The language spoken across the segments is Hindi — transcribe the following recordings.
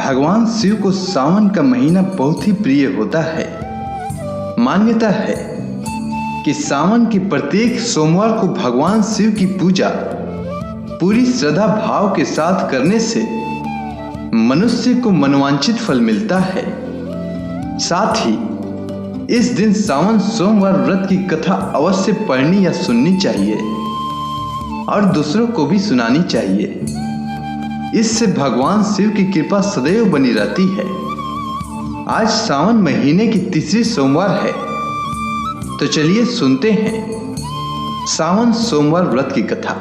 भगवान शिव को सावन का महीना बहुत ही प्रिय होता है। मान्यता है कि सावन के प्रत्येक सोमवार को भगवान शिव की पूजा पूरी श्रद्धा भाव के साथ करने से मनुष्य को मनोवांछित फल मिलता है। साथ ही इस दिन सावन सोमवार व्रत की कथा अवश्य पढ़नी या सुननी चाहिए और दूसरों को भी सुनानी चाहिए। इससे भगवान शिव की कृपा सदैव बनी रहती है। आज सावन महीने की तीसरी सोमवार है, तो चलिए सुनते हैं सावन सोमवार व्रत की कथा।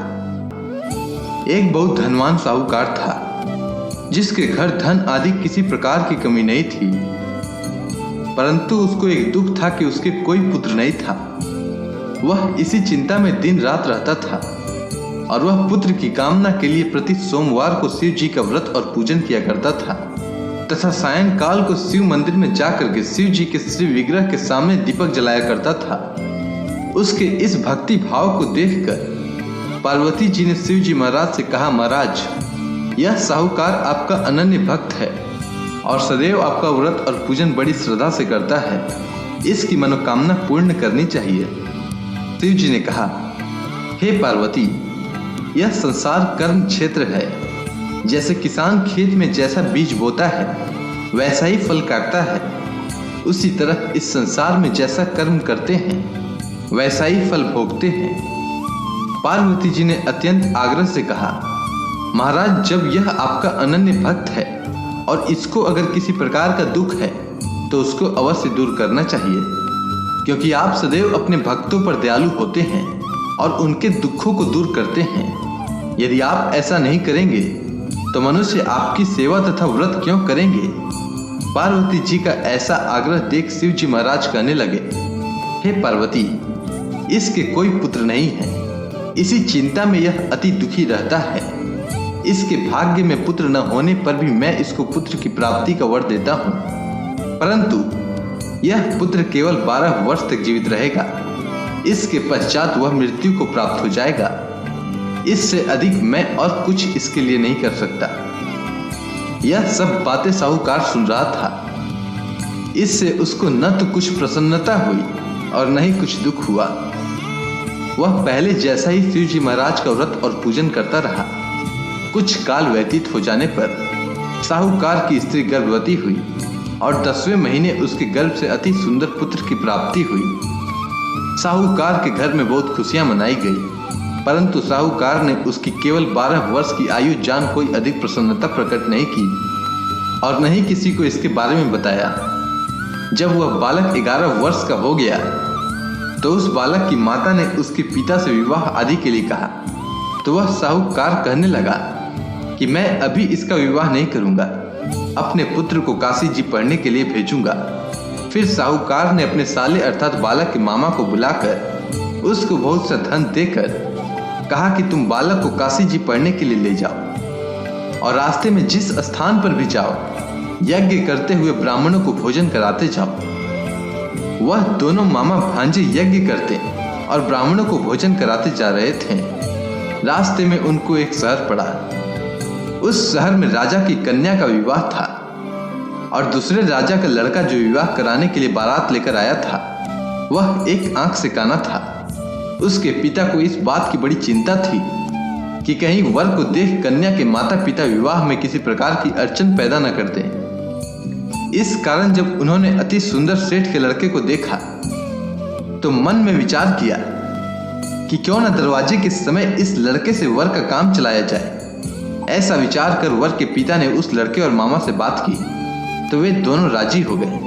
एक बहुत धनवान साहूकार था, जिसके घर धन आदि किसी प्रकार की कमी नहीं थी, परंतु उसको एक दुख था कि उसके कोई पुत्र नहीं था। वह इसी चिंता में दिन रात रहता था और वह पुत्र की कामना के लिए प्रति सोमवार को शिव जी का व्रत और पूजन किया करता था तथा सायंकाल को शिव मंदिर में जाकर के शिव जी के श्री विग्रह के सामने दीपक जलाया करता था। उसके इस भक्ति भाव को देखकर पार्वती जी ने शिव जी महाराज से कहा, महाराज, यह साहूकार आपका अनन्य भक्त है और सदैव आपका व्रत और पूजन बड़ी श्रद्धा से करता है, इसकी मनोकामना पूर्ण करनी चाहिए। शिव जी ने कहा, हे पार्वती, यह संसार कर्म क्षेत्र है। जैसे किसान खेत में जैसा बीज बोता है वैसा ही फल काटता है, उसी तरह इस संसार में जैसा कर्म करते हैं वैसा ही फल भोगते हैं। पार्वती जी ने अत्यंत आग्रह से कहा, महाराज, जब यह आपका अनन्य भक्त है और इसको अगर किसी प्रकार का दुख है तो उसको अवश्य दूर करना चाहिए, क्योंकि आप सदैव अपने भक्तों पर दयालु होते हैं और उनके दुखों को दूर करते हैं। यदि आप ऐसा नहीं करेंगे तो मनुष्य आपकी सेवा तथा व्रत क्यों करेंगे? पार्वती जी का ऐसा आग्रह देख शिव जी महाराज कहने लगे, हे पार्वती, इसके कोई पुत्र नहीं है, इसी चिंता में यह अति दुखी रहता है। इसके भाग्य में पुत्र न होने पर भी मैं इसको पुत्र की प्राप्ति का वर देता हूँ, परंतु यह पुत्र केवल 12 वर्ष तक जीवित रहेगा। इसके पश्चात वह मृत्यु को प्राप्त हो जाएगा। इससे अधिक मैं और कुछ इसके लिए नहीं कर सकता। यह सब बातें साहूकार सुन रहा था। इससे उसको न तो कुछ प्रसन्नता हुई और न ही कुछ दुख हुआ। वह पहले जैसा ही शिव जी महाराज का व्रत और पूजन करता रहा। कुछ काल व्यतीत हो जाने पर साहूकार की स्त्री गर्भवती हुई और 10वें महीने उसके गर्भ से अति सुंदर पुत्र की प्राप्ति हुई। साहूकार के घर में बहुत खुशियां मनाई गई, परंतु साहूकार ने उसकी केवल 12 वर्ष की आयु जान कोई अधिक प्रसन्नता प्रकट नहीं की और न ही किसी को इसके बारे में बताया। जब वह बालक 11 वर्ष का हो गया तो उस बालक की माता ने उसके पिता से विवाह आदि के लिए कहा, तो वह साहूकार कहने लगा कि मैं अभी इसका विवाह नहीं करूंगा, अपने पुत्र को काशी जी पढ़ने के लिए भेजूंगा। फिर साहूकार ने अपने साले अर्थात बालक के मामा को बुलाकर उसको बहुत सा धन देकर कहा कि तुम बालक को काशी जी पढ़ने के लिए ले जाओ और रास्ते में जिस स्थान पर भी जाओ यज्ञ करते हुए ब्राह्मणों को भोजन कराते जाओ। वह दोनों मामा भांजे यज्ञ करते और ब्राह्मणों को भोजन कराते जा रहे थे। रास्ते में उनको एक शहर पड़ा। उस शहर में राजा की कन्या का विवाह था और दूसरे राजा का लड़का जो विवाह कराने के लिए बारात लेकर आया था वह एक आंख से काना था। उसके पिता को इस बात की बड़ी चिंता थी कि कहीं वर को देख कन्या के माता पिता विवाह में किसी प्रकार की अड़चन पैदा न कर दें। इस कारण जब उन्होंने अति सुंदर सेठ के लड़के को देखा तो मन में विचार किया कि क्यों न दरवाजे के समय इस लड़के से वर का काम चलाया जाए। ऐसा विचार कर वर के पिता ने उस लड़के और मामा से बात की तो वे दोनों राजी हो गए।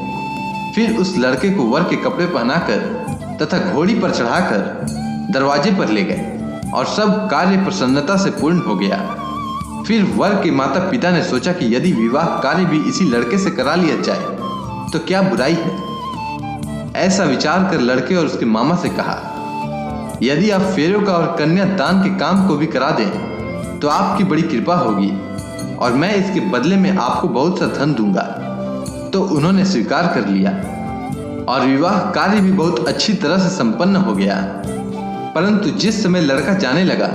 फिर उस लड़के को वर के कपड़े पहनाकर तथा घोड़ी पर चढ़ाकर दरवाजे पर ले गए और सब कार्य प्रसन्नता से पूर्ण हो गया। फिर वर के माता पिता ने सोचा कि यदि विवाह कार्य भी इसी लड़के से करा लिया जाए तो क्या बुराई है। ऐसा विचार कर लड़के और उसके मामा से कहा, यदि आप फेरों का और कन्या दान के काम को भी करा दें तो आपकी बड़ी कृपा होगी और मैं इसके बदले में आपको बहुत सा धन दूंगा। तो उन्होंने स्वीकार कर लिया और विवाह कार्य भी बहुत अच्छी तरह से संपन्न हो गया। परंतु जिस समय लड़का जाने लगा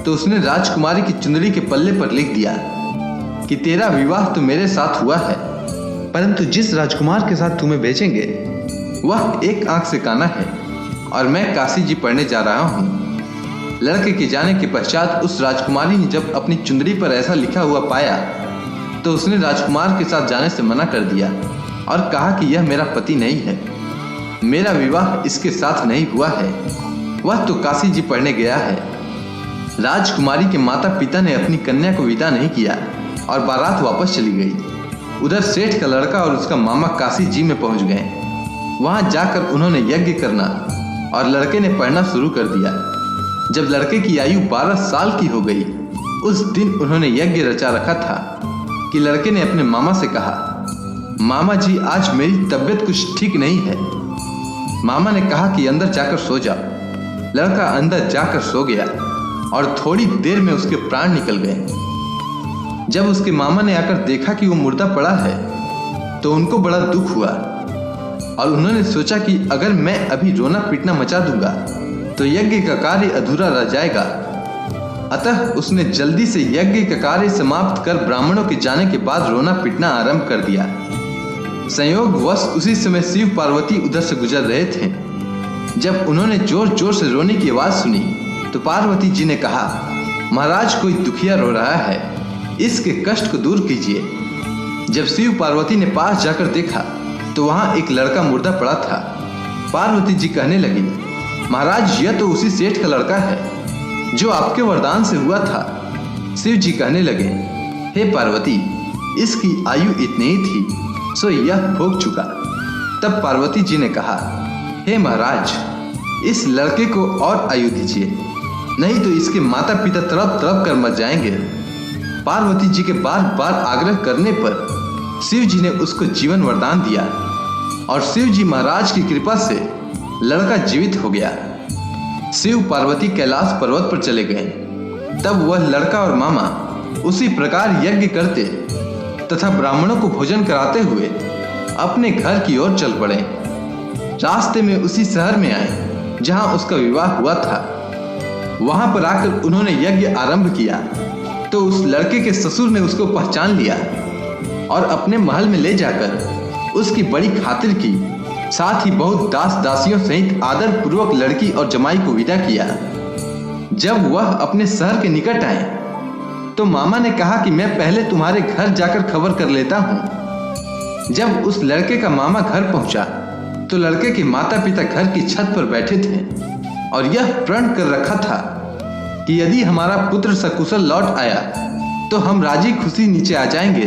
तो उसने राजकुमारी की चुंदड़ी के पल्ले पर लिख दिया, कि तेरा विवाह तो मेरे साथ हुआ है, परंतु जिस राजकुमार के साथ तुम्हें भेजेंगे वह एक आंख से काना है और मैं काशी जी पढ़ने जा रहा हूँ। लड़के के जाने के पश्चात उस राजकुमारी ने जब अपनी चुंदड़ी पर ऐसा लिखा हुआ पाया तो उसने राजकुमार के साथ जाने से मना कर दिया और कहा कि यह मेरा पति नहीं है, मेरा विवाह इसके साथ नहीं हुआ है, वह तो काशी जी पढ़ने गया है। राजकुमारी के माता पिता ने अपनी कन्या को विदा नहीं किया और बारात वापस चली गई। उधर सेठ का लड़का और उसका मामा काशी जी में पहुंच गए। वहां जाकर उन्होंने यज्ञ करना और लड़के ने पढ़ना शुरू कर दिया। जब लड़के की आयु 12 साल की हो गई, उस दिन उन्होंने यज्ञ रचा रखा था कि लड़के ने अपने मामा से कहा, मामा जी आज मेरी तबीयत कुछ ठीक नहीं है। मामा ने कहा कि अंदर जाकर सो जा। लड़का अंदर जाकर सो गया और थोड़ी देर में उसके प्राण निकल गए। जब उसके मामा ने आकर देखा कि वो मुर्दा पड़ा है तो उनको बड़ा दुख हुआ और उन्होंने सोचा कि अगर मैं अभी रोना पीटना मचा दूंगा तो यज्ञ का कार्य अधूरा रह जाएगा। अतः उसने जल्दी से यज्ञ का कार्य समाप्त कर ब्राह्मणों के जाने के बाद रोना पीटना आरंभ कर दिया। संयोगवश उसी समय शिव पार्वती उधर से गुजर रहे थे। जब उन्होंने जोर जोर से रोने की आवाज सुनी तो पार्वती जी ने कहा, महाराज कोई दुखिया रो रहा है, इसके कष्ट को दूर कीजिए। जब शिव पार्वती ने पास जाकर देखा तो वहां एक लड़का मुर्दा पड़ा था। पार्वती जी कहने लगी, महाराज यह तो उसी सेठ का लड़का है जो आपके वरदान से हुआ था। शिव जी कहने लगे, हे पार्वती, इसकी आयु इतनी ही थी सो यह भोग चुका। तब पार्वती जी ने कहा, हे महाराज, इस लड़के को और आयु दीजिए, नहीं तो इसके माता पिता तड़प तड़प कर मर जाएंगे। पार्वती जी के बार बार आग्रह करने पर शिव जी ने उसको जीवन वरदान दिया और शिव जी महाराज की कृपा से लड़का जीवित हो गया। शिव पार्वती कैलाश पर्वत पर चले गए। तब वह लड़का और मामा उसी प्रकार यज्ञ करते तथा ब्राह्मणों को भोजन कराते हुए अपने घर की ओर चल पड़े। रास्ते में उसी शहर में आए जहां उसका विवाह हुआ था। वहां पर आकर उन्होंने यज्ञ आरंभ किया तो उस लड़के के ससुर ने उसको पहचान लिया और अपने महल में ले जाकर उसकी बड़ी खातिर की, साथ ही बहुत दास दासियों सहित आदर पूर्वक लड़की और जमाई को विदा किया। जब वह अपने शहर के निकट आए तो मामा ने कहा कि मैं पहले तुम्हारे घर जाकर खबर कर लेता हूं। जब उस लड़के का मामा घर पहुंचा तो लड़के के माता पिता घर की छत पर बैठे थे और यह प्रण कर रखा था कि यदि हमारा पुत्र सकुशल लौट आया तो हम राजी खुशी नीचे आ जाएंगे,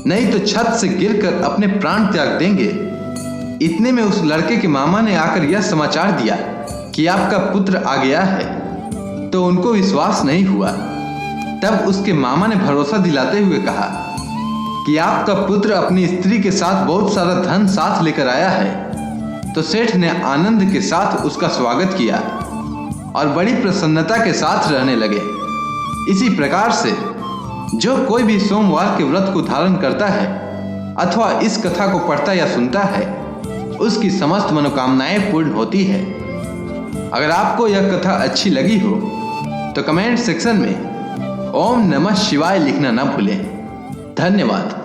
नहीं तो छत से गिरकर अपने प्राण त्याग देंगे। इतने में उस लड़के के मामा ने आकर यह समाचार दिया कि आपका पुत्र आ गया है, तो उनको विश्वास नहीं हुआ। तब उसके मामा ने भरोसा दिलाते हुए कहा कि आपका पुत्र अपनी स्त्री के साथ बहुत सारा धन साथ लेकर आया है। तो सेठ ने आनंद के साथ उसका स्वागत किया और बड़ी प्रसन्नता के साथ रहने लगे। इसी प्रकार से जो कोई भी सोमवार के व्रत को धारण करता है अथवा इस कथा को पढ़ता या सुनता है, उसकी समस्त मनोकामनाएं पूर्ण होती है। अगर आपको यह कथा अच्छी लगी हो तो कमेंट सेक्शन में ओम नमः शिवाय लिखना न भूलें। धन्यवाद।